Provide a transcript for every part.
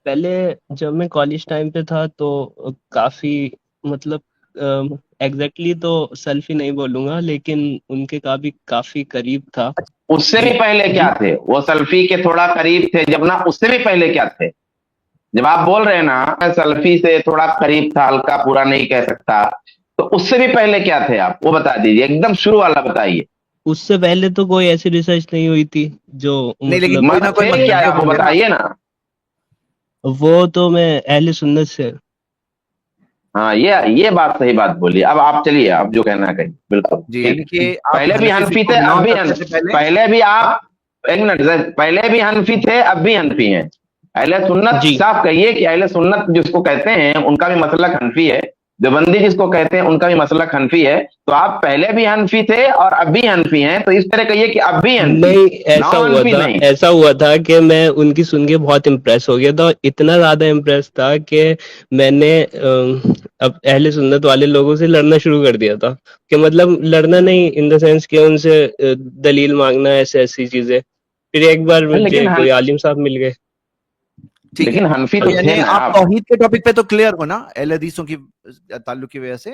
پہلے جب میں کالج ٹائم پہ تھا تو کافی مطلب ایگزیکٹلی تو سلفی نہیں بولوں گا، لیکن ان کے کافی قریب تھا. اس سے بھی جی پہلے کیا تھے؟ وہ سلفی کے تھوڑا قریب تھے جب نا، اس سے بھی پہلے کیا تھے؟ جب آپ بول رہے ہیں نا میں سلفی سے تھوڑا قریب تھا، ہلکا پورا نہیں کہہ سکتا، تو اس سے بھی پہلے کیا تھے آپ؟ وہ بتا دیجیے، ایک دم شروع والا بتائیے. اس سے پہلے تو کوئی ایسی ریسرچ نہیں ہوئی تھی جو نہیں، لیکن مطلب کوئی نہ کوئی تھے کیا مطلب آپ؟ وہ ہوں گے نا. بتائیے نا. وہ تو میں اہل سنت سے. ہاں، یہ بات صحیح بات بولی. اب آپ چلیے، آپ جو کہنا کہیں. بالکل جی، ٹھیک یعنی ہے. کہ آپ پہلے بھی حنفی فقہ تھے، و اب بناؤ بھی کرتے سے پہلے. پہلے بھی آپ ایک منٹ، پہلے بھی حنفی تھے، اب بھی حنفی ہیں. اہل سنت جی صاحب کہیے کہ اہل سنت جس کو کہتے ہیں ان کا بھی مسلک حنفی ہے، دیوبندی جس کو کہتے ہیں ان کا بھی مسلک حنفی ہے. تو آپ پہلے بھی حنفی تھے اور اب بھی حنفی ہیں، تو اس طرح کہیے کہ اب بھی حنفی، نہیں، نو حنفی نہیں. ایسا ہوا تھا کہ میں ان کی سن کے بہت امپریس ہو گیا تھا، اتنا زیادہ امپریس تھا کہ میں نے اب اہل سنت والے لوگوں سے لڑنا شروع کر دیا تھا. کہ مطلب لڑنا نہیں ان دا سینس کہ ان سے دلیل مانگنا، ایسی چیزیں. پھر ایک بار مجھے لیکن کوئی عالم صاحب مل گئے. ٹھیک ہے، لیکن حنفی تو تو تھے یعنی نا آپ آپ. توحید کے ٹاپک پہ تو کلیئر ہو نا، اہل حدیثوں کی تعلق کی وجہ سے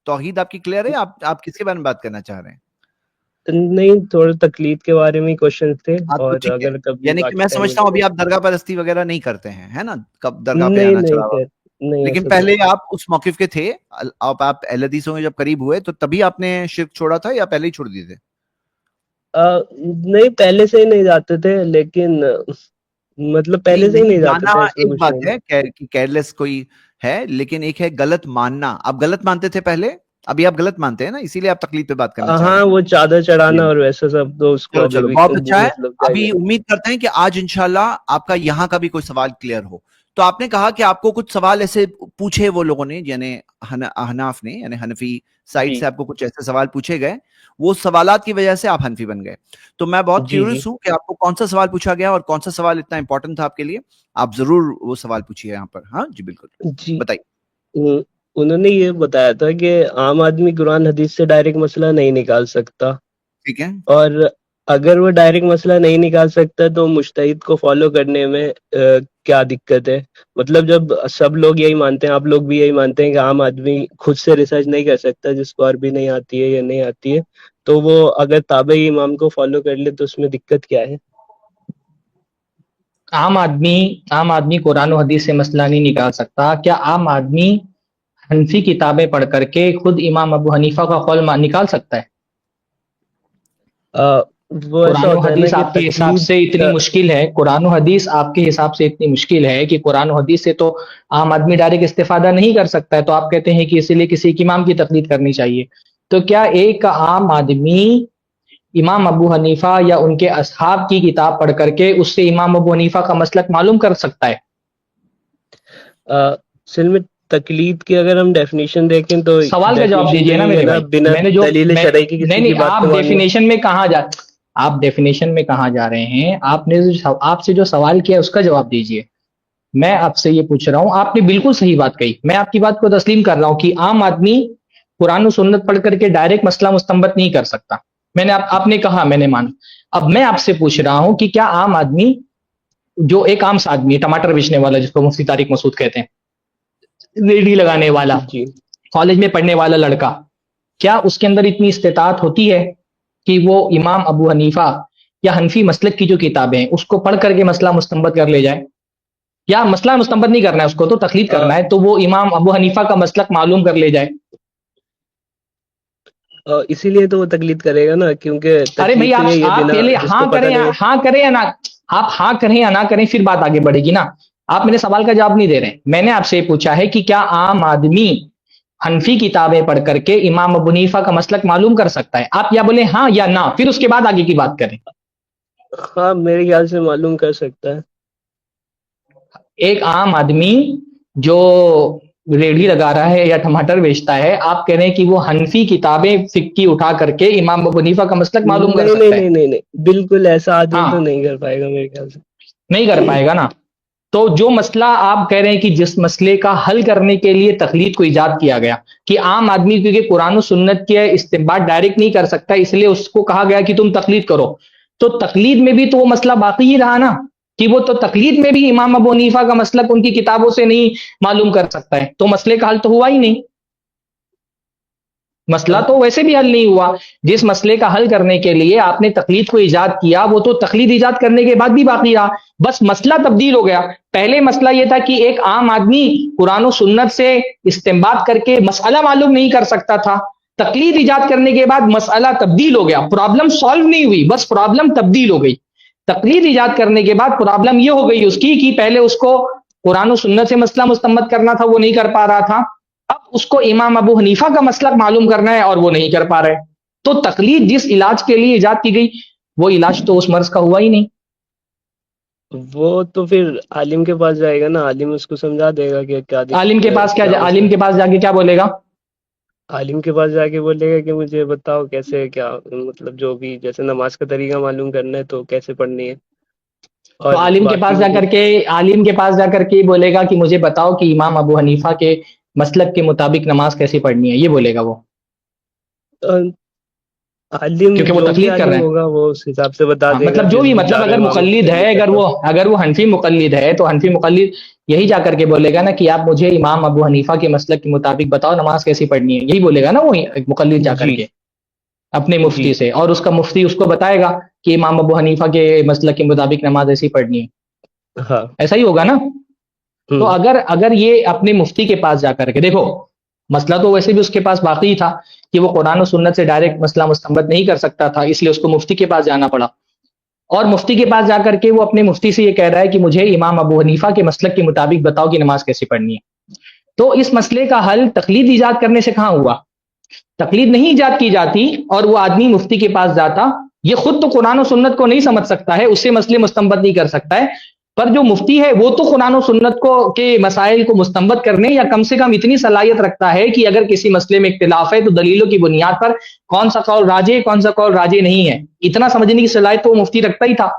توحید آپ کی کلیئر ہے. آپ کس کے بارے میں بات کرنا چاہ رہے ہیں؟ نہیں، تھوڑا تقلید کے بارے میں کوشچن تھے، ہاں تو اور ٹھیک ہے، اگر کبھی یعنی کہ باقی میں ٹائم سمجھتا ہوں ملے ابھی تو. آپ درگاہ پرستی وغیرہ نہیں کرتے ہیں، ہے نا؟ کب درگاہ پہ نہیں آنا نہیں چڑھا ہوا. نہیں، لیکن ایسا تو پہلے نہیں. آپ اس موقف کے تھے، آپ اہل حدیثوں کے جب قریب ہوئے تو تبھی آپ نے شرک چھوڑا تھا یا پہلے ہی چھوڑ دیے تھے؟ نہیں، پہلے سے ہی نہیں جاتے تھے، لیکن مطلب پہلے سے ہی نہیں جاتے جانا تھے، ایسا ایک کچھ بات نہیں. ہے کہ کیئرلیس کوئی ہے، لیکن ایک ہے غلط ماننا. آپ غلط مانتے تھے پہلے، ابھی آپ غلط مانتے ہیں نا، اسی لیے آپ تقلید پہ بات کرنا چاہ رہے ہاں، ہیں. وہ چادر چڑھانا جی. اور ویسا سب تو اس کو ابھی چلو بھی بہت وہ اچھا ہے. مطلب ابھی جائز ہے. امید کرتے ہیں کہ آج انشاءاللہ آپ کا یہاں کا بھی کوئی سوال کلیئر ہو. تو آپ نے کہا کہ آپ کو کچھ سوال ایسے پوچھے وہ لوگوں نے، یعنی احناف نے، یعنی حنفی سائڈ جی سے آپ کو کچھ ایسے سوال پوچھے گئے، وہ سوالات کی وجہ سے آپ حنفی بن گئے. تو میں بہت جی جی کیورس ہوں کہ آپ کو کون سا سوال پوچھا گیا اور کون سا سوال اتنا امپورٹنٹ تھا آپ کے لیے. آپ ضرور وہ سوال پوچھیے یہاں پر. ہاں جی بالکل جی. بتائیے. انہوں نے یہ بتایا تھا کہ عام آدمی قرآن حدیث سے ڈائریکٹ مسئلہ نہیں نکال سکتا، ٹھیک ہے. اور اگر وہ ڈائریکٹ مسئلہ نہیں نکال سکتا تو مجتہد کو فالو کرنے میں کیا دقت ہے؟ مطلب جب سب لوگ یہی مانتے ہیں، آپ لوگ بھی یہی مانتے ہیں کہ عام آدمی خود سے ریسرچ نہیں کر سکتا، جس کو عربی نہیں آتی ہے یا نہیں آتی ہے، تو وہ اگر تابعی امام کو فالو کر لے تو اس میں دقت کیا ہے؟ عام آدمی قرآن و حدیث سے مسئلہ نہیں نکال سکتا. کیا عام آدمی حنفی کتابیں پڑھ کر کے خود امام ابو حنیفہ کا قول نکال سکتا ہے؟ وہ ایسا قرآن و ہوتا ہے نا حدیث کہ آپ کے حساب تقلید سے اتنی مشکل ہے، قرآن و حدیث آپ کے حساب سے اتنی مشکل ہے کہ قرآن و حدیث سے تو عام آدمی ڈائریکٹ استفادہ نہیں کر سکتا ہے، تو آپ کہتے ہیں کہ اسی لیے کسی ایک امام کی تقلید کرنی چاہیے. تو کیا ایک عام آدمی امام ابو حنیفہ یا ان کے اصحاب کی کتاب پڑھ کر کے اس سے امام ابو حنیفہ کا مسلک معلوم کر سکتا ہے؟ اصل میں تقلید کی اگر ہم ڈیفینیشن دیکھیں تو سوال کا جواب ڈیفینیشن تو دیجئے نا یہی ہے میرے نا، بھائی. بنا میں نے جو دلیل شرعی کی نہیں کسی کی نہیں بات آپ کو ماننا. ڈیفینیشن میں کہاں آپ ڈیفینیشن میں کہاں جا رہے ہیں؟ آپ سے جو سوال کیا اس کا جواب دیجئے. میں آپ سے یہ پوچھ رہا ہوں، آپ نے بالکل صحیح بات کہی، میں آپ کی بات کو تسلیم کر رہا ہوں کہ عام آدمی قرآن و سنت پڑھ کر کے ڈائریکٹ مسئلہ مستنبط نہیں کر سکتا. میں نے آپ نے کہا، میں نے مانا. اب میں آپ سے پوچھ رہا ہوں کہ کیا عام آدمی، جو ایک عام سا آدمی ہے، ٹماٹر بیچنے والا جس کو مفتی طارق مسعود کہتے ہیں، ریڑھی لگانے والا، جی. کالج میں پڑھنے والا لڑکا، کیا اس کے اندر اتنی استطاعت ہوتی ہے کہ وہ امام ابو حنیفہ یا حنفی مسلک کی جو کتابیں ہیں اس کو پڑھ کر کے مسئلہ مستنبط کر لے جائے؟ یا مسئلہ مستنبط نہیں کرنا ہے اس کو، تو تقلید کرنا ہے، تو وہ امام ابو حنیفہ کا مسلک معلوم کر لے جائے؟ اسی لیے تو وہ تقلید کرے گا نا، کیونکہ ارے بھائی تقلید تو یہی ہے، آپ بنا پہلے جس ہاں کو پتہ کریں، نہیں. ہاں کریں یا نہ، آپ ہاں کریں یا نہ کریں، پھر بات آگے بڑھے گی نا. آپ میرے سوال کا جواب نہیں دے رہے ہیں. میں نے آپ سے یہ پوچھا ہے کہ کیا عام آدمی حنفی کتابیں پڑھ کر کے امام ابو حنیفہ کا مسلک معلوم کر سکتا ہے؟ آپ یا بولیں ہاں یا نہ، پھر اس کے بعد آگے کی بات کریں. ہاں، میرے خیال سے معلوم کر سکتا ہے. ایک عام آدمی جو ریڑھی لگا رہا ہے یا ٹماٹر بیچتا ہے، آپ کہہ رہے ہیں کہ وہ حنفی کتابیں فقہ اٹھا کر کے امام ابو حنیفہ کا مسلک معلوم کر نہیں نہیں سکتا ہے؟ نہیں نہیں نہیں، بالکل ایسا آدمی ہاں، تو نہیں کر پائے گا میرے خیال سے. نہیں کر پائے گا نا. تو جو مسئلہ آپ کہہ رہے ہیں کہ جس مسئلے کا حل کرنے کے لیے تقلید کو ایجاد کیا گیا، کہ عام آدمی کیونکہ قرآن و سنت کے استنباط ڈائریکٹ نہیں کر سکتا، اس لیے اس کو کہا گیا کہ تم تقلید کرو، تو تقلید میں بھی تو وہ مسئلہ باقی ہی رہا نا. کہ وہ تو تقلید میں بھی امام ابو حنیفہ کا مسلک ان کی کتابوں سے نہیں معلوم کر سکتا ہے، تو مسئلے کا حل تو ہوا ہی نہیں، مسئلہ تو ویسے بھی حل نہیں ہوا۔ جس مسئلے کا حل کرنے کے لیے آپ نے تقلید کو ایجاد کیا، وہ تو تقلید ایجاد کرنے کے بعد بھی باقی رہا، بس مسئلہ تبدیل ہو گیا۔ پہلے مسئلہ یہ تھا کہ ایک عام آدمی قرآن و سنت سے استنباط کر کے مسئلہ معلوم نہیں کر سکتا تھا، تقلید ایجاد کرنے کے بعد مسئلہ تبدیل ہو گیا، پرابلم سالو نہیں ہوئی، بس پرابلم تبدیل ہو گئی۔ تقلید ایجاد کرنے کے بعد پرابلم یہ ہو گئی اس کی کہ پہلے اس کو قرآن و سنت سے مسئلہ مستنبط کرنا تھا، وہ نہیں کر پا رہا تھا، اب اس کو امام ابو حنیفہ کا مسلک معلوم کرنا ہے اور وہ نہیں کر پا رہے۔ تو تقلید جس علاج کے لیے ایجاد کی گئی وہ علاج تو اس مرض کا ہوا ہی نہیں۔ وہ تو پھر عالم کے پاس جائے گا نا، عالم اس کو سمجھا دے گا کہ کیا عالم کے پاس کیا عالم کے پاس جا کے کیا بولے گا؟ عالم کے پاس جا کے بولے گا کہ مجھے بتاؤ کیسے، کیا مطلب جو بھی جیسے نماز کا طریقہ معلوم کرنا ہے تو کیسے پڑھنی ہے، تو عالم کے پاس جا کر کے بولے گا کہ مجھے بتاؤ کہ امام ابو حنیفہ کے مسلک کے مطابق نماز کیسے پڑھنی ہے، یہ بولے گا وہ، عالم کیونکہ وہ جو بھی تقلید کر رہے عالم ہیں۔ ہوگا وہ اس حساب سے بتا دے گا، مطلب جو بھی، مطلب اگر مقلد ہے، اگر وہ حنفی مقلد ہے تو حنفی مقلد یہی جا کر کے بولے گا نا کہ آپ مجھے امام ابو حنیفہ کے مسلک کے مطابق بتاؤ نماز کیسی پڑھنی ہے، یہی بولے گا نا وہ مقلد جا کر کے اپنے مفتی سے، اور اس کا مفتی اس کو بتائے گا کہ امام ابو حنیفہ کے مسلک کے مطابق نماز ایسی پڑھنی ہے، ہاں ایسا ہی ہوگا نا۔ تو اگر یہ اپنے مفتی کے پاس جا کر کے، دیکھو مسئلہ تو ویسے بھی اس کے پاس باقی تھا کہ وہ قرآن و سنت سے ڈائریکٹ مسئلہ مستنبط نہیں کر سکتا تھا، اس لیے اس کو مفتی کے پاس جانا پڑا، اور مفتی کے پاس جا کر کے وہ اپنے مفتی سے یہ کہہ رہا ہے کہ مجھے امام ابو حنیفہ کے مسلک کے مطابق بتاؤ کہ نماز کیسی پڑھنی ہے۔ تو اس مسئلے کا حل تقلید ایجاد کرنے سے کہاں ہوا؟ تقلید نہیں ایجاد کی جاتی اور وہ آدمی مفتی کے پاس جاتا، یہ خود تو قرآن و سنت کو نہیں سمجھ سکتا ہے، اس سے مسئلے مستنبط نہیں کر سکتا ہے، پر جو مفتی ہے وہ تو قرآن و سنت کو کے مسائل کو مستنبط کرنے یا کم سے کم اتنی صلاحیت رکھتا ہے کہ اگر کسی مسئلے میں اختلاف ہے تو دلیلوں کی بنیاد پر کون سا قول راجے کون سا قول راجے نہیں ہے، اتنا سمجھنے کی صلاحیت تو وہ مفتی رکھتا ہی تھا۔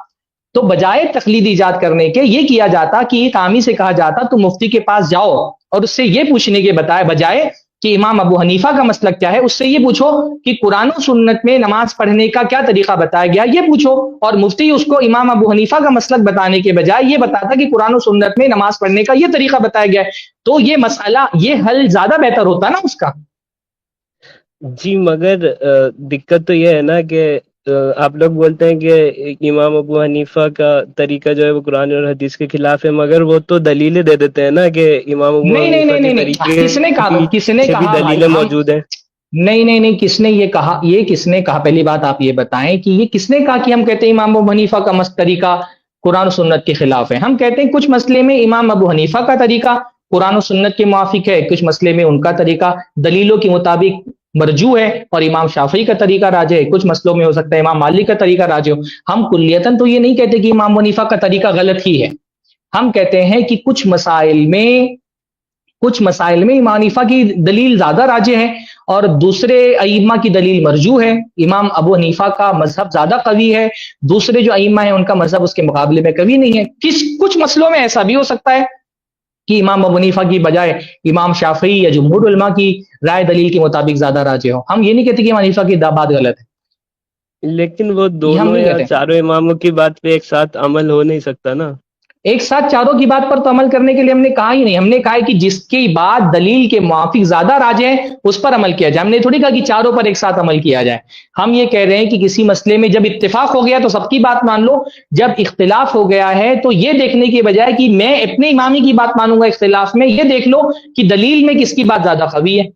تو بجائے تقلید ایجاد کرنے کے یہ کیا جاتا کہ ایک عامی سے کہا جاتا تو مفتی کے پاس جاؤ اور اس سے یہ پوچھنے کے بجائے کہ امام ابو حنیفہ کا مسلک کیا ہے، اس سے یہ پوچھو کہ قرآن و سنت میں نماز پڑھنے کا کیا طریقہ بتایا گیا، یہ پوچھو، اور مفتی اس کو امام ابو حنیفہ کا مسلک بتانے کے بجائے یہ بتاتا کہ قرآن و سنت میں نماز پڑھنے کا یہ طریقہ بتایا گیا ہے، تو یہ مسئلہ، یہ حل زیادہ بہتر ہوتا نا اس کا۔ جی مگر دقت تو یہ ہے نا کہ آپ لوگ بولتے ہیں کہ امام ابو حنیفہ کا طریقہ جو ہے وہ قرآن اور حدیث کے خلاف ہے، مگر وہ تو دلیلیں دے دیتے ہیں نا کہ امام ابو حنیفہ کے طریقے کس نے بھی کہا دلیلیں موجود ہیں۔ نہیں، کس نے یہ کہا؟ یہ کس نے کہا؟ پہلی بات آپ یہ بتائیں کہ یہ کس نے کہا کہ ہم کہتے ہیں امام ابو حنیفہ کا طریقہ قرآن و سنت کے خلاف ہے؟ ہم کہتے ہیں کچھ مسئلے میں امام ابو حنیفہ کا طریقہ قرآن و سنت کے موافق ہے، کچھ مسئلے میں ان کا طریقہ دلیلوں کے مطابق مرجو ہے اور امام شافعی کا طریقہ راجح ہے، کچھ مسئلوں میں ہو سکتا ہے امام مالک کا طریقہ راجح ہو۔ ہم کلیتاً تو یہ نہیں کہتے کہ امام حنیفہ کا طریقہ غلط ہی ہے، ہم کہتے ہیں کہ کچھ مسائل میں امام حنیفہ کی دلیل زیادہ راجح ہے اور دوسرے ائمہ کی دلیل مرجو ہے، امام ابو حنیفہ کا مذہب زیادہ قوی ہے، دوسرے جو ائمہ ہیں ان کا مذہب اس کے مقابلے میں قوی نہیں ہے۔ کچھ مسئلوں میں ایسا بھی ہو سکتا ہے کہ امام ابو حنیفہ کی بجائے امام شافعی یا جمہور علماء کی رائے دلیل کے مطابق زیادہ راجح ہو۔ ہم یہ نہیں کہتے کہ امام حنیفہ کی بات غلط ہے، لیکن وہ دونوں یا چاروں اماموں کی بات پہ ایک ساتھ عمل ہو نہیں سکتا نا۔ ایک ساتھ چاروں کی بات پر تو عمل کرنے کے لیے ہم نے کہا ہی نہیں، ہم نے کہا ہے کہ جس کی بات دلیل کے موافق زیادہ راجح ہے اس پر عمل کیا جائے، ہم نے تھوڑی کہا کہ چاروں پر ایک ساتھ عمل کیا جائے۔ ہم یہ کہہ رہے ہیں کہ کسی مسئلے میں جب اتفاق ہو گیا تو سب کی بات مان لو، جب اختلاف ہو گیا ہے تو یہ دیکھنے کے بجائے کہ میں اپنے امامی کی بات مانوں گا اختلاف میں، یہ دیکھ لو کہ دلیل میں کس کی بات زیادہ قوی ہے۔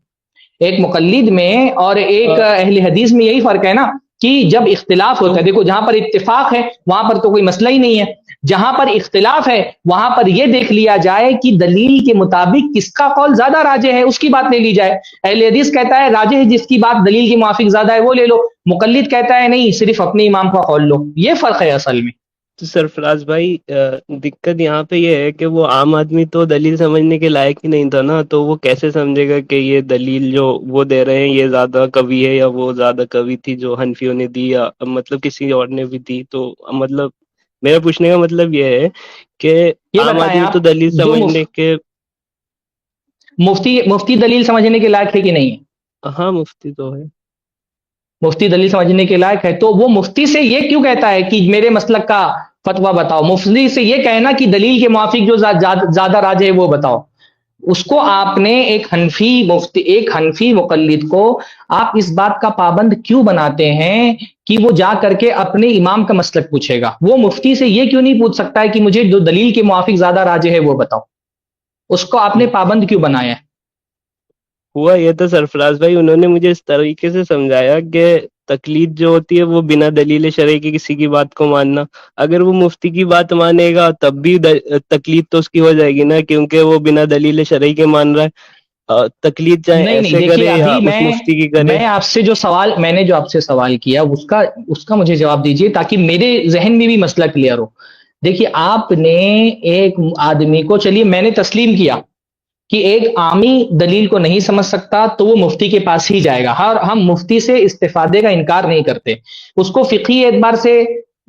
ایک مقلد میں اور ایک اہل حدیث میں یہی فرق ہے نا کہ جب اختلاف ہوتا ہے، دیکھو جہاں پر اتفاق ہے وہاں پر تو کوئی مسئلہ ہی نہیں ہے، جہاں پر اختلاف ہے وہاں پر یہ دیکھ لیا جائے کہ دلیل کے مطابق کس کا قول زیادہ راجح ہے، اس کی بات لے لی جائے۔ اہل حدیث کہتا ہے راجح جس کی بات دلیل کے موافق زیادہ ہے وہ لے لو، مقلد کہتا ہے نہیں صرف اپنے امام کا قول لو۔ یہ فرق ہے اصل میں۔ تو سرفراز بھائی دقت یہاں پہ یہ ہے کہ وہ عام آدمی تو دلیل سمجھنے کے لائق ہی نہیں تھا نا، تو وہ کیسے سمجھے گا کہ یہ دلیل جو وہ دے رہے ہیں یہ زیادہ قوی ہے یا وہ زیادہ قوی تھی جو حنفیوں نے دی یا مطلب کسی اور نے بھی دی۔ تو مطلب میرا پوچھنے کا مطلب یہ ہے کہ عام آدمی تو دلیل سمجھنے کے مفتی دلیل سمجھنے کے لائق ہے کہ نہیں ہے؟ ہاں مفتی تو ہے، مفتی دلیل سمجھنے کے لائق ہے، تو وہ مفتی سے یہ کیوں کہتا ہے کہ میرے مسلک کا فتوا بتاؤ. مفتی سے یہ کہنا کہ دلیل کے موافق جو زیادہ راجح ہے وہ بتاؤ. اس کو آپ نے ایک حنفی مقلد کو آپ اس بات کا پابند کیوں بناتے ہیں کہ وہ جا کر کے اپنے امام کا مسلک پوچھے گا؟ وہ مفتی سے یہ کیوں نہیں پوچھ سکتا ہے کہ مجھے جو دلیل کے موافق زیادہ راجح ہے وہ بتاؤ؟ اس کو آپ نے پابند کیوں بنایا ہے؟ ہوا یہ تو سرفراز بھائی، انہوں نے مجھے اس طریقے سے سمجھایا کہ تقلید جو ہوتی ہے وہ بنا دلیل شرعی کی کسی کی بات کو ماننا. اگر وہ مفتی کی بات مانے گا تب بھی تقلید تو اس کی ہو جائے گی نا، کیونکہ وہ بنا دلیل شرعی کے مان رہا ہے. تقلید چاہے نہیں ایسے دیکھیے، کرے یا ابھی اس مفتی کی کرے. میں آپ سے جو آپ سے سوال کیا اس کا مجھے جواب دیجیے تاکہ میرے ذہن میں بھی مسئلہ کلیئر ہو. دیکھیے، آپ نے ایک آدمی کو، چلیے میں نے تسلیم کیا کہ ایک عامی دلیل کو نہیں سمجھ سکتا تو وہ مفتی کے پاس ہی جائے گا. ہم مفتی سے استفادے کا انکار نہیں کرتے. اس کو فقہی اعتبار سے،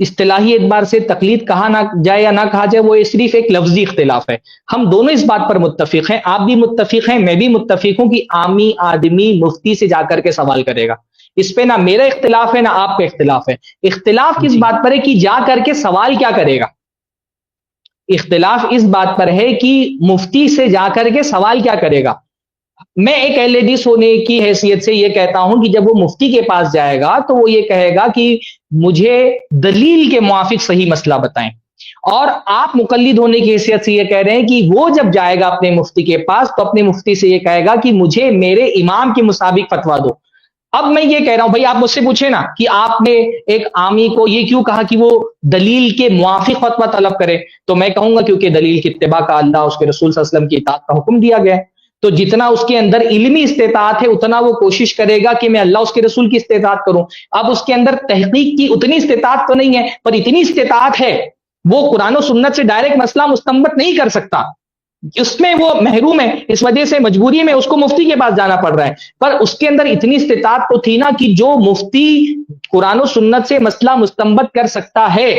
اصطلاحی اعتبار سے تقلید کہا نہ جائے یا نہ کہا جائے، وہ صرف ایک لفظی اختلاف ہے. ہم دونوں اس بات پر متفق ہیں، آپ بھی متفق ہیں، میں بھی متفق ہوں کہ عامی آدمی مفتی سے جا کر کے سوال کرے گا. اس پہ نہ میرا اختلاف ہے نہ آپ کا اختلاف ہے. اختلاف کس جی بات پر ہے کہ جا کر کے سوال کیا کرے گا. اختلاف اس بات پر ہے کہ مفتی سے جا کر کے سوال کیا کرے گا. میں ایک اہل حدیث ہونے کی حیثیت سے یہ کہتا ہوں کہ جب وہ مفتی کے پاس جائے گا تو وہ یہ کہے گا کہ مجھے دلیل کے موافق صحیح مسئلہ بتائیں. اور آپ مقلد ہونے کی حیثیت سے یہ کہہ رہے ہیں کہ وہ جب جائے گا اپنے مفتی کے پاس تو اپنے مفتی سے یہ کہے گا کہ مجھے میرے امام کے مطابق فتوا دو. اب میں یہ کہہ رہا ہوں، بھائی آپ مجھ سے پوچھیں نا کہ آپ نے ایک عامی کو یہ کیوں کہا کہ وہ دلیل کے موافق فتوا طلب کرے؟ تو میں کہوں گا کیونکہ دلیل کی اتباع کا اللہ، اس کے رسول صلی اللہ علیہ وسلم کی اطاعت کا حکم دیا گیا ہے. تو جتنا اس کے اندر علمی استطاعت ہے اتنا وہ کوشش کرے گا کہ میں اللہ اس کے رسول کی استطاعت کروں. اب اس کے اندر تحقیق کی اتنی استطاعت تو نہیں ہے، پر اتنی استطاعت ہے، وہ قرآن و سنت سے ڈائریکٹ مسئلہ مستنبط نہیں کر سکتا. اس میں وہ محروم ہے، اس وجہ سے مجبوری میں اس کو مفتی کے پاس جانا پڑ رہا ہے. پر اس کے اندر اتنی استطاعت تو تھی نا کہ جو مفتی قرآن و سنت سے مسئلہ مستنبط کر سکتا ہے،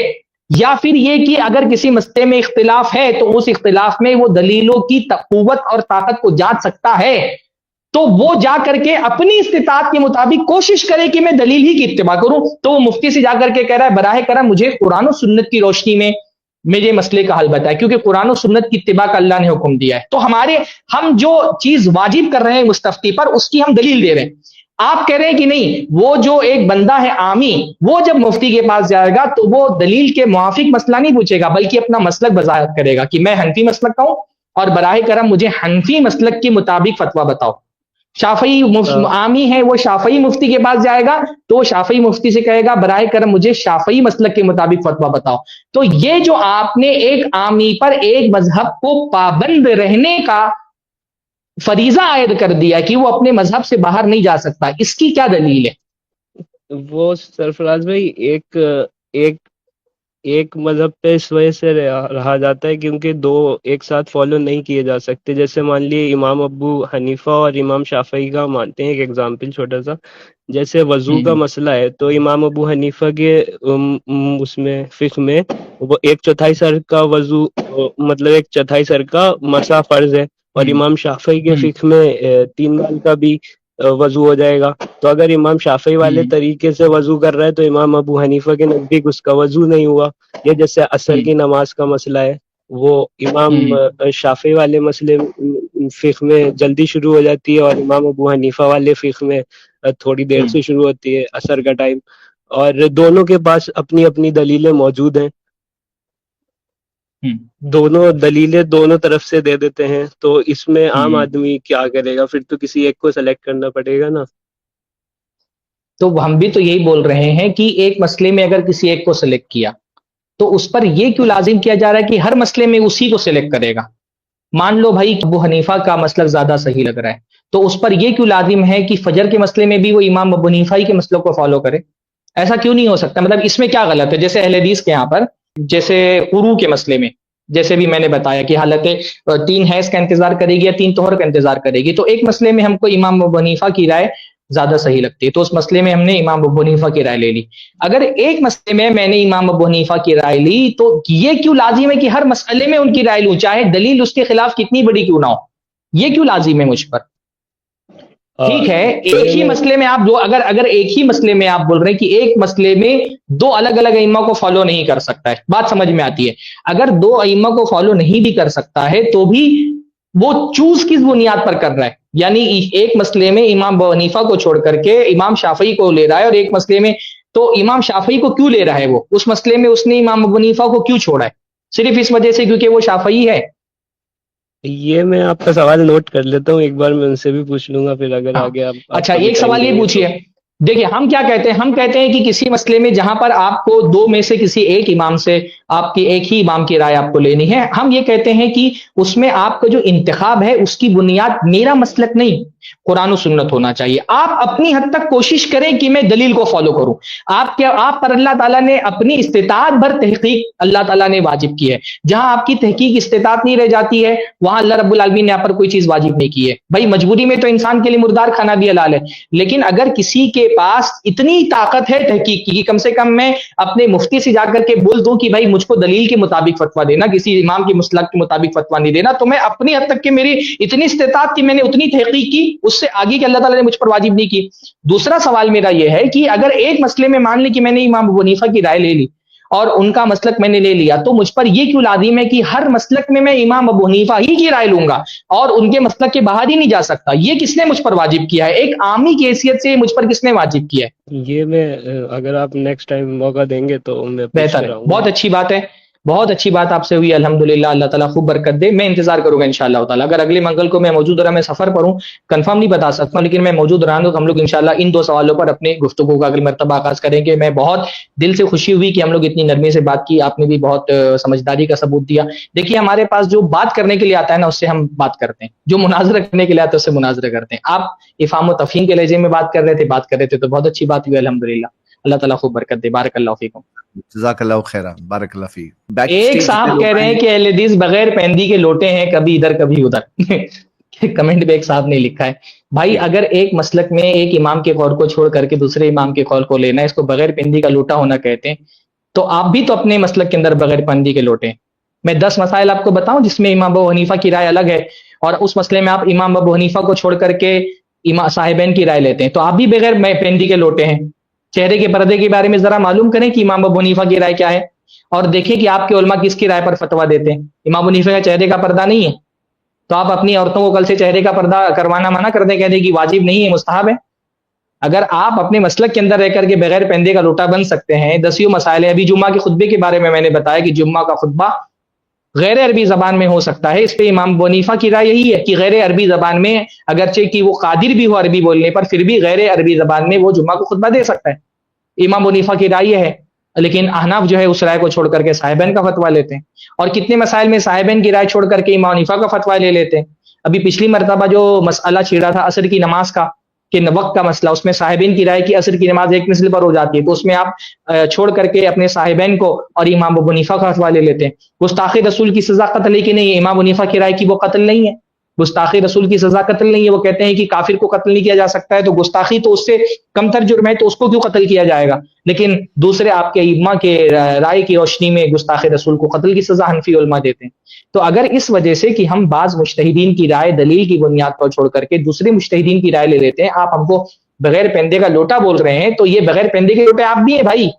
یا پھر یہ کہ اگر کسی مسئلے میں اختلاف ہے تو اس اختلاف میں وہ دلیلوں کی قوت اور طاقت کو جانچ سکتا ہے، تو وہ جا کر کے اپنی استطاعت کے مطابق کوشش کرے کہ میں دلیل ہی کی اتباع کروں. تو وہ مفتی سے جا کر کے کہہ رہا ہے براہ کرم مجھے قرآن و سنت کی روشنی میں میرے مسئلے کا حل بتائے، کیونکہ قرآن و سنت کی اتباع کا اللہ نے حکم دیا ہے. تو ہم جو چیز واجب کر رہے ہیں مستفتی پر، اس کی ہم دلیل دے رہے ہیں. آپ کہہ رہے ہیں کہ نہیں، وہ جو ایک بندہ ہے عامی، وہ جب مفتی کے پاس جائے گا تو وہ دلیل کے موافق مسئلہ نہیں پوچھے گا بلکہ اپنا مسلک وضاحت کرے گا کہ میں حنفی مسلک کا ہوں اور براہ کرم مجھے حنفی مسلک کے مطابق فتویٰ بتاؤ. شافعی عامی ہے، وہ شافعی مفتی کے پاس جائے گا تو وہ شافعی مفتی سے کہے گا براہ کرم مجھے شافعی مسلک کے مطابق فتویٰ بتاؤ. تو یہ جو آپ نے ایک عامی پر ایک مذہب کو پابند رہنے کا فریضہ عائد کر دیا کہ وہ اپنے مذہب سے باہر نہیں جا سکتا، اس کی کیا دلیل ہے؟ وہ سرفراز بھائی ایک مذہب پہ اس وجہ سے رہا جاتا ہے کیونکہ دو ایک ساتھ فالو نہیں کیے جا سکتے. جیسے مان لیے امام ابو حنیفہ اور امام شافعی کا مانتے ہیں. ایک ایگزامپل چھوٹا سا، جیسے وضو کا مسئلہ ہے تو امام ابو حنیفہ کے اس میں فقہ میں وہ 1/4 سر کا وضو، مطلب 1/4 سر کا مسح فرض ہے، اور امام شافعی کے فقہ میں 3 بال کا بھی وضو ہو جائے گا. تو اگر امام شافعی والے طریقے سے وضو کر رہا ہے تو امام ابو حنیفہ کے نزدیک اس کا وضو نہیں ہوا. یہ جیسے عصر کی نماز کا مسئلہ ہے، وہ امام شافعی والے مسئلے فقہ میں جلدی شروع ہو جاتی ہے اور امام ابو حنیفہ والے فقہ میں تھوڑی دیر سے شروع ہوتی ہے عصر کا ٹائم، اور دونوں کے پاس اپنی اپنی دلیلیں موجود ہیں. دونوں دلیلیں دونوں طرف سے دے دیتے ہیں، تو اس میں عام آدمی کیا کرے گا؟ پھر تو کسی ایک کو سلیکٹ کرنا پڑے گا نا. تو ہم بھی تو یہی بول رہے ہیں کہ ایک مسئلے میں اگر کسی ایک کو سلیکٹ کیا تو اس پر یہ کیوں لازم کیا جا رہا ہے کہ ہر مسئلے میں اسی کو سلیکٹ کرے گا؟ مان لو بھائی ابو حنیفہ کا مسلک زیادہ صحیح لگ رہا ہے، تو اس پر یہ کیوں لازم ہے کہ فجر کے مسئلے میں بھی وہ امام ابو حنیفہ کے مسلک کو فالو کرے؟ ایسا کیوں نہیں ہو سکتا؟ مطلب اس میں کیا غلط ہے؟ جیسے اہل حدیث کے یہاں پر جیسے وضو کے مسئلے میں جیسے بھی میں نے بتایا کہ حالت 3 حیض کا انتظار کرے گی یا 3 طہر کا انتظار کرے گی، تو ایک مسئلے میں ہم کو امام ابو حنیفہ کی رائے زیادہ صحیح لگتی ہے تو اس مسئلے میں ہم نے امام ابو حنیفہ کی رائے لے لی. اگر ایک مسئلے میں نے امام ابو حنیفہ کی رائے لی تو یہ کیوں لازم ہے کہ ہر مسئلے میں ان کی رائے لوں، چاہے دلیل اس کے خلاف کتنی بڑی کیوں نہ ہو؟ یہ کیوں لازم ہے مجھ پر؟ ٹھیک ہے، ایک ہی مسئلے میں آپ اگر ایک ہی مسئلے میں آپ بول رہے ہیں کہ ایک مسئلے میں دو الگ الگ ائمہ کو فالو نہیں کر سکتا ہے، بات سمجھ میں آتی ہے. اگر دو ائمہ کو فالو نہیں بھی کر سکتا ہے تو بھی وہ چوز کس بنیاد پر کر رہا ہے؟ یعنی ایک مسئلے میں امام ابو حنیفہ کو چھوڑ کر کے امام شافعی کو لے رہا ہے، اور ایک مسئلے میں تو امام شافعی کو کیوں لے رہا ہے؟ وہ اس مسئلے میں اس نے امام ابو حنیفہ کو کیوں چھوڑا ہے؟ صرف اس وجہ سے کیونکہ وہ شافعی ہے. یہ میں آپ کا سوال نوٹ کر لیتا ہوں، ایک بار میں ان سے بھی پوچھ لوں گا، پھر اگر ہاں. آگے آپ اچھا، کبھی ایک ٹائم سوال دیں یہ گے پوچھیے. دیکھیے ہم کیا کہتے ہیں، ہم کہتے ہیں کہ کسی مسئلے میں جہاں پر آپ کو دو میں سے کسی ایک امام سے آپ کی ایک ہی امام کی رائے آپ کو لینی ہے، ہم یہ کہتے ہیں کہ اس میں آپ کا جو انتخاب ہے اس کی بنیاد میرا مسلک نہیں، قرآن و سنت ہونا چاہیے. آپ اپنی حد تک کوشش کریں کہ میں دلیل کو فالو کروں. آپ پر اللہ تعالیٰ نے اپنی استطاعت بھر تحقیق اللہ تعالیٰ نے واجب کی ہے. جہاں آپ کی تحقیق استطاعت نہیں رہ جاتی ہے وہاں اللہ رب العالمین نے آپ پر کوئی چیز واجب نہیں کی ہے. بھائی مجبوری میں تو انسان کے لیے مردار کھانا بھی حلال ہے، لیکن اگر کسی کے پاس اتنی طاقت ہے تحقیق کی کہ کم سے کم میں اپنے مفتی سے جا کر کے بول دوں کہ بھائی مجھ کو دلیل کے مطابق فتویٰ دینا، کسی امام کے مسلک کے مطابق فتویٰ نہیں دینا، تو میں اپنی حد تک کہ میری اتنی استطاعت کی میں نے اتنی تحقیق کی، اس سے آگے کہ اللہ تعالیٰ نے مجھ پر واجب نہیں کی. دوسرا سوال میرا یہ ہے کہ اگر ایک مسئلے میں مان لی کہ میں نے امام ابو حنیفہ کی رائے لے لی اور ان کا مسلک میں نے لے لیا، تو مجھ پر یہ کیوں لازم ہے کہ ہر مسلک میں امام ابو حنیفہ ہی کی رائے لوں گا اور ان کے مسلک کے باہر ہی نہیں جا سکتا؟ یہ کس نے مجھ پر واجب کیا ہے؟ ایک عامی کی حیثیت سے مجھ پر کس نے واجب کیا ہے؟ یہ میں اگر آپ نیکسٹ ٹائم موقع دیں گے تو میں پوچھ بہتر کر ہے، آؤں گا. بہت اچھی بات ہے، بہت اچھی بات آپ سے ہوئی الحمدللہ. اللہ تعالیٰ خوب برکت دے. میں انتظار کروں گا انشاءاللہ تعالیٰ. اگر اگلے منگل کو میں موجود رہا، میں سفر پر ہوں، کنفرم نہیں بتا سکتا ہوں، لیکن میں موجود رہا تو ہم لوگ انشاءاللہ ان دو سوالوں پر اپنی گفتگو کا اگلی مرتبہ آغاز کریں گے. میں بہت دل سے خوشی ہوئی کہ ہم لوگ اتنی نرمی سے بات کی، آپ نے بھی بہت سمجھداری کا ثبوت دیا. دیکھیے ہمارے پاس جو بات کرنے کے لیے آتا ہے نا اس سے ہم بات کرتے ہیں، جو مناظرہ کرنے کے لیے آتا ہے اس سے مناظرہ کرتے ہیں. آپ افہام و تفہیم کے لہجے میں بات کر رہے تھے تو بہت اچھی بات ہوئی الحمدللہ. اللہ تعالیٰ خوب برکت دے. بارک اللہ فیکم. جزاک اللہ خیر، بارک اللہ فیک. بیک ایک اسٹیج صاحب کہہ رہے ہیں کہ اہل حدیث بغیر پہندی کے لوٹے ہیں، کبھی ادھر کبھی ادھر. کمنٹ پہ ایک صاحب نے لکھا ہے بھائی اگر ایک مسلک میں ایک امام کے قول کو چھوڑ کر کے دوسرے امام کے قول کو لینا ہے، اس کو بغیر پہندی کا لوٹا ہونا کہتے ہیں، تو آپ بھی تو اپنے مسلک کے اندر بغیر پہندی کے لوٹے ہیں. میں 10 مسائل آپ کو بتاؤں جس میں امام ابو حنیفہ کی رائے الگ ہے، اور اس مسئلے میں آپ امام ابو حنیفہ کو چھوڑ کر کے صاحبین کی رائے لیتے ہیں، تو آپ بھی بغیر پہندی کے لوٹے ہیں. چہرے کے پردے کے بارے میں ذرا معلوم کریں کہ امام ابو حنیفہ کی رائے کیا ہے، اور دیکھیں کہ آپ کے علماء کس کی رائے پر فتویٰ دیتے ہیں. امام ابو حنیفہ کا چہرے کا پردہ نہیں ہے، تو آپ اپنی عورتوں کو کل سے چہرے کا پردہ کروانا منع کر دیں، کہہ دیں کہ واجب نہیں ہے، مستحب ہے. اگر آپ اپنے مسلک کے اندر رہ کر کے بغیر پہندے کا لوٹا بن سکتے ہیں، 10 مسائل ہیں. ابھی جمعہ کے خطبے کے بارے میں نے بتایا کہ جمعہ کا خطبہ غیر عربی زبان میں ہو سکتا ہے. اس پہ امام ابو حنیفہ کی رائے یہی ہے کہ غیر عربی زبان میں، اگرچہ کہ وہ قادر بھی ہو عربی بولنے پر، پھر بھی غیر عربی زبان میں وہ جمعہ کو خطبہ دے سکتا ہے. امام ابو حنیفہ کی رائے یہ ہے. لیکن احناف جو ہے اس رائے کو چھوڑ کر کے صاحبین کا فتویٰ لیتے ہیں، اور کتنے مسائل میں صاحبین کی رائے چھوڑ کر کے امام حنیفہ کا فتویٰ لے لیتے ہیں. ابھی پچھلی مرتبہ جو مسئلہ چھیڑا تھا عصر کی نماز کا، کہ وقت کا مسئلہ، اس میں صاحبین کی رائے کی عصر کی نماز ایک مثل پر ہو جاتی ہے، تو اس میں آپ چھوڑ کر کے اپنے صاحبین کو اور امام ابو حنیفہ کا فتویٰ لے لیتے ہیں. گستاخی رسول کی سزا قتل ہے کہ نہیں؟ امام ابو حنیفہ کی رائے کی وہ قتل نہیں ہے. گستاخی رسول کی سزا قتل نہیں ہے. وہ کہتے ہیں کہ کافر کو قتل نہیں کیا جا سکتا ہے، تو گستاخی تو اس سے کم تر جرم ہے، تو اس کو کیوں قتل کیا جائے گا؟ لیکن دوسرے آپ کے ائمہ کے رائے کی روشنی میں گستاخی رسول کو قتل کی سزا حنفی علماء دیتے ہیں. تو اگر اس وجہ سے کہ ہم بعض مجتہدین کی رائے دلیل کی بنیاد پر چھوڑ کر کے دوسرے مجتہدین کی رائے لے لیتے ہیں، آپ ہم کو بغیر پہندے کا لوٹا بول رہے ہیں، تو یہ بغیر پہندے کے لوٹے آپ بھی ہیں بھائی.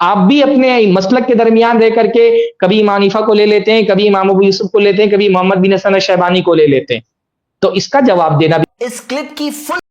آپ بھی اپنے مسلک کے درمیان رہ کر کے کبھی امام حنیفہ کو لے لیتے ہیں، کبھی امام ابو یوسف کو لیتے ہیں، کبھی محمد بن حسن الشیبانی کو لے لیتے ہیں. تو اس کا جواب دینا بھی. اس کلپ کی فل